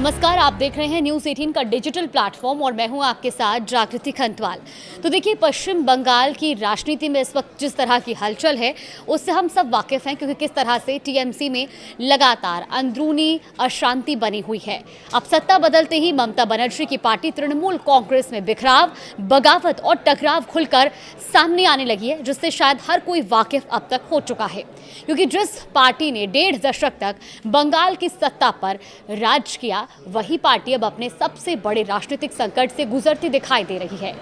नमस्कार, आप देख रहे हैं न्यूज़ 18 का डिजिटल प्लेटफॉर्म और मैं हूं आपके साथ जागृति खंतवाल। तो देखिए, पश्चिम बंगाल की राजनीति में इस वक्त जिस तरह की हलचल है उससे हम सब वाकिफ हैं, क्योंकि किस तरह से टीएमसी में लगातार अंदरूनी अशांति बनी हुई है। अब सत्ता बदलते ही ममता बनर्जी की पार्टी तृणमूल कांग्रेस में बिखराव, बगावत और टकराव खुलकर सामने आने लगी है, जिससे शायद हर कोई वाकिफ अब तक हो चुका है। क्योंकि जिस पार्टी ने 1.5 दशक तक बंगाल की सत्ता पर राज किया, वही पार्टी अब अपने सबसे बड़े राजनीतिक संकट से गुजरती दिखाई दे रही है।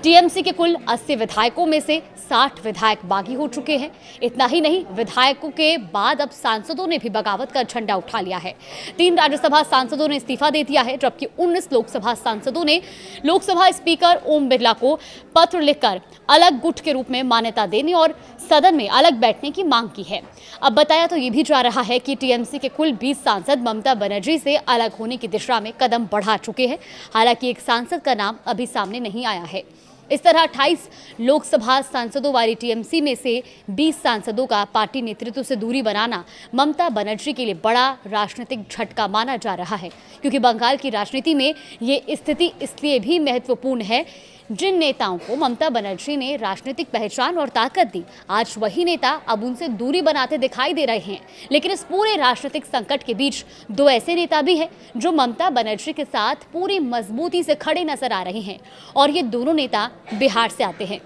टीएमसी के कुल 80 विधायकों में से 60 विधायक बागी हो चुके हैं। इतना ही नहीं, विधायकों के बाद अब सांसदों ने भी बगावत का झंडा उठा लिया है। 3 राज्यसभा सांसदों ने इस्तीफा दे दिया है, जबकि 19 लोकसभा सांसदों ने लोकसभा स्पीकर ओम बिरला को पत्र लिखकर अलग गुट के रूप में मान्यता देने और सदन में अलग बैठने की मांग की है। अब बताया तो ये भी जा रहा है कि टीएमसी के कुल 20 सांसद ममता बनर्जी से अलग होने की दिशा में कदम बढ़ा चुके हैं। हालांकि एक सांसद का नाम अभी सामने नहीं आया है। इस तरह 28 लोकसभा सांसदों वाली टीएमसी में से 20 सांसदों का पार्टी नेतृत्व से दूरी बनाना ममता बनर्जी के लिए बड़ा राजनीतिक झटका माना जा रहा है, क्योंकि बंगाल की राजनीति में ये स्थिति इसलिए भी महत्वपूर्ण है। जिन नेताओं को ममता बनर्जी ने राजनीतिक पहचान और ताकत दी, आज वही नेता अब उनसे दूरी बनाते दिखाई दे रहे हैं। लेकिन इस पूरे राजनीतिक संकट के बीच 2 ऐसे नेता भी हैं जो ममता बनर्जी के साथ पूरी मजबूती से खड़े नजर आ रहे हैं, और ये दोनों नेता बिहार से आते हैं।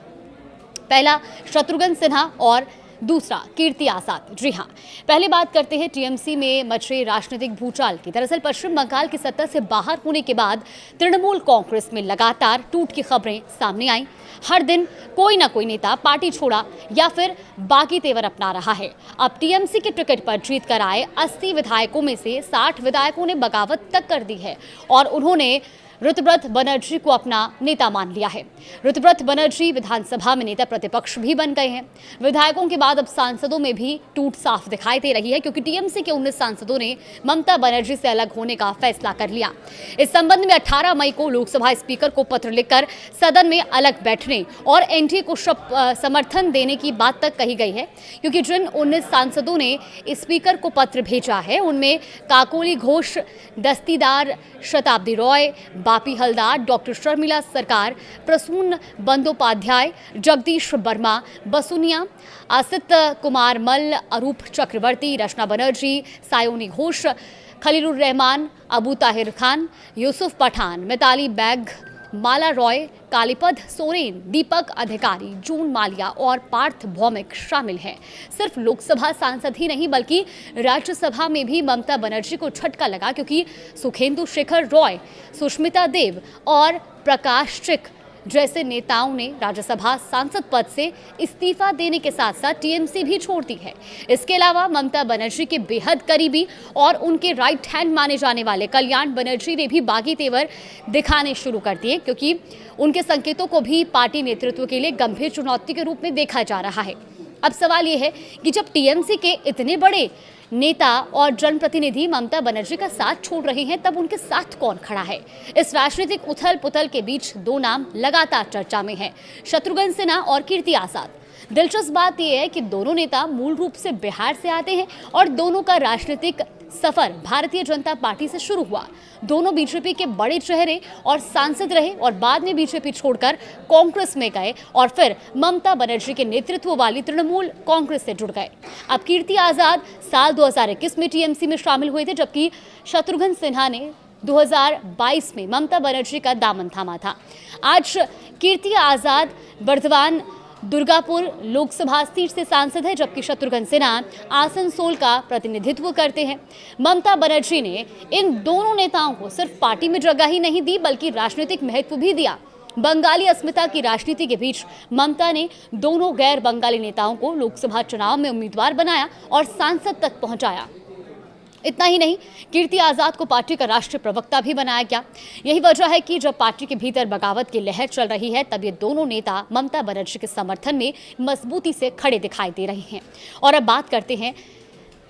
पहला शत्रुघ्न सिन्हा और दूसरा कीर्ति आजाद। जी हाँ, पहले बात करते हैं टीएमसी में मचे राजनीतिक भूचाल की। दरअसल पश्चिम बंगाल की सत्ता से बाहर होने के बाद तृणमूल कांग्रेस में लगातार टूट की खबरें सामने आई। हर दिन कोई ना कोई नेता पार्टी छोड़ा या फिर बागी तेवर अपना रहा है। अब टीएमसी के टिकट पर जीत कर आए 80 विधायकों में से 60 विधायकों ने बगावत तक कर दी है और उन्होंने ऋतुव्रत बनर्जी को अपना नेता मान लिया है। ऋतुव्रत बनर्जी विधानसभा में नेता प्रतिपक्ष भी बन गए हैं। विधायकों के बाद अब सांसदों में भी टूट साफ दिखाई दे रही है, क्योंकि टीएमसी के 19 सांसदों ने ममता बनर्जी से अलग होने का फैसला कर लिया। इस संबंध में 18 मई को लोकसभा स्पीकर को पत्र लिखकर सदन में अलग बैठने और एनडीए को समर्थन देने की बात तक कही गई है, क्योंकि जिन 19 सांसदों ने स्पीकर को पत्र भेजा है उनमें काकोली घोष, दस्तीदार शताब्दी रॉय, बापी हलदार, डॉक्टर शर्मिला सरकार, प्रसून बंदोपाध्याय, जगदीश वर्मा, बसुनिया, आसित कुमार मल्ल, अरूप चक्रवर्ती, रचना बनर्जी, सायोनी घोष, खलीलुर रहमान, अबू ताहिर खान, यूसुफ पठान, मिताली बैग, माला रॉय, कालीपद सोरेन, दीपक अधिकारी, जून मालिया और पार्थ भौमिक शामिल हैं। सिर्फ लोकसभा सांसद ही नहीं बल्कि राज्यसभा में भी ममता बनर्जी को झटका लगा, क्योंकि सुखेंदु शेखर रॉय, सुष्मिता देव और प्रकाश चिक जैसे नेताओं ने राज्यसभा सांसद पद से इस्तीफा देने के साथ साथ टीएमसी भी छोड़ दी है। इसके अलावा ममता बनर्जी के बेहद करीबी और उनके राइट हैंड माने जाने वाले कल्याण बनर्जी ने भी बागी तेवर दिखाने शुरू कर दिए, क्योंकि उनके संकेतों को भी पार्टी नेतृत्व के लिए गंभीर चुनौती के रूप में देखा जा रहा है। अब सवाल ये है कि जब टीएमसी के इतने बड़े नेता और जनप्रतिनिधि ममता बनर्जी का साथ छोड़ रहे हैं, तब उनके साथ कौन खड़ा है? इस राजनीतिक उथल पुथल के बीच 2 नाम लगातार चर्चा में हैं, शत्रुघ्न सिन्हा और कीर्ति आजाद। दिलचस्प बात यह है कि दोनों नेता मूल रूप से बिहार से आते हैं और दोनों का राजनीतिक सफर भारतीय जनता पार्टी से शुरू हुआ। दोनों बीजेपी के बड़े चेहरे और सांसद रहे और बाद में बीजेपी छोड़कर कांग्रेस में गए और फिर ममता बनर्जी के नेतृत्व वाली तृणमूल कांग्रेस से जुड़ गए। अब कीर्ति आजाद साल 2021 में टीएमसी में शामिल हुए थे, जबकि शत्रुघ्न सिन्हा ने 2022 में ममता बनर्जी का दामन थामा था। आज कीर्ति आजाद वर्धमान दुर्गापुर लोकसभा सीट से सांसद है, जबकि शत्रुघ्न सिन्हा आसनसोल का प्रतिनिधित्व करते हैं। ममता बनर्जी ने इन दोनों नेताओं को सिर्फ पार्टी में जगह ही नहीं दी बल्कि राजनीतिक महत्व भी दिया। बंगाली अस्मिता की राजनीति के बीच ममता ने दोनों गैर बंगाली नेताओं को लोकसभा चुनाव में उम्मीदवार बनाया और सांसद तक पहुंचाया। इतना ही नहीं, कीर्ति आजाद को पार्टी का राष्ट्रीय प्रवक्ता भी बनाया गया। यही वजह है कि जब पार्टी के भीतर बगावत की लहर चल रही है, तब ये दोनों नेता ममता बनर्जी के समर्थन में मजबूती से खड़े दिखाई दे रहे हैं। और अब बात करते हैं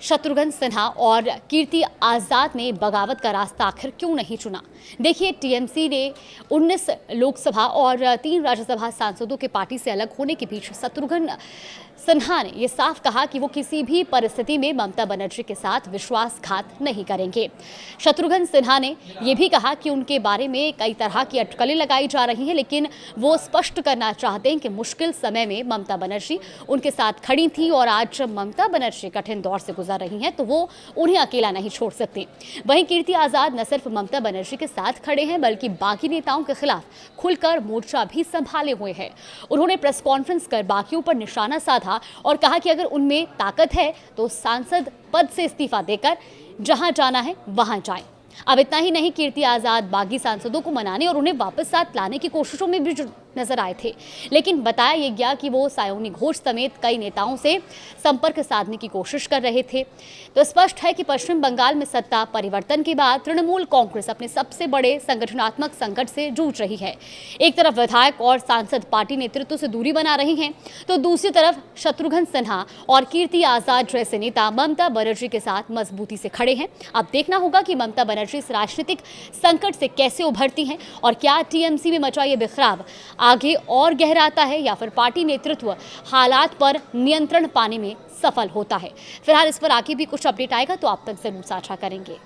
शत्रुघ्न सिन्हा और कीर्ति आज़ाद ने बगावत का रास्ता आखिर क्यों नहीं चुना? देखिए, टीएमसी ने 19 लोकसभा और 3 राज्यसभा सांसदों के पार्टी से अलग होने के बीच शत्रुघ्न सिन्हा ने यह साफ कहा कि वो किसी भी परिस्थिति में ममता बनर्जी के साथ विश्वासघात नहीं करेंगे। शत्रुघ्न सिन्हा ने यह भी कहा कि उनके बारे में कई तरह की अटकलें लगाई जा रही हैं, लेकिन वो स्पष्ट करना चाहते हैं कि मुश्किल समय में ममता बनर्जी उनके साथ खड़ी थी और आज ममता बनर्जी कठिन दौर से गुजर रही हैं तो वो उन्हें अकेला नहीं छोड़ सकती। वहीं कीर्ति आज़ाद न सिर्फ ममता बनर्जी के साथ खड़े हैं बल्कि बाकी नेताओं के खिलाफ खुलकर मोर्चा भी संभाले हुए हैं। उन्होंने प्रेस कॉन्फ्रेंस कर बाकियों पर निशाना साधा और कहा कि अगर उनमें ताकत है तो सांसद पद से इस्तीफा देकर जहां जाना है वहां जाएं। अब इतना ही नहीं, कीर्ति आज़ाद बागी सांसदों को मनाने और उन्हें वापस साथ लाने की कोशिशों में भी नजर आए थे, लेकिन बताया यह गया कि वो सायोनी घोष समेत कई नेताओं से संपर्क साधने की कोशिश कर रहे थे। तो स्पष्ट है कि पश्चिम बंगाल में सत्ता परिवर्तन के बाद तृणमूल कांग्रेस अपने सबसे बड़े संगठनात्मक संकट से जूझ रही है। एक तरफ विधायक और सांसद पार्टी नेतृत्व से दूरी बना रहे हैं, तो दूसरी तरफ शत्रुघ्न सिन्हा और कीर्ति आज़ाद जैसे नेता ममता बनर्जी के साथ मजबूती से खड़े हैं। अब देखना होगा कि ममता बनर्जी इस राजनीतिक संकट से कैसे उभरती हैं और क्या टीएमसी में मचा ये बिखराव आगे और गहराता है या फिर पार्टी नेतृत्व हालात पर नियंत्रण पाने में सफल होता है। फिलहाल इस पर आगे भी कुछ अपडेट आएगा तो आप तक जरूर साझा करेंगे।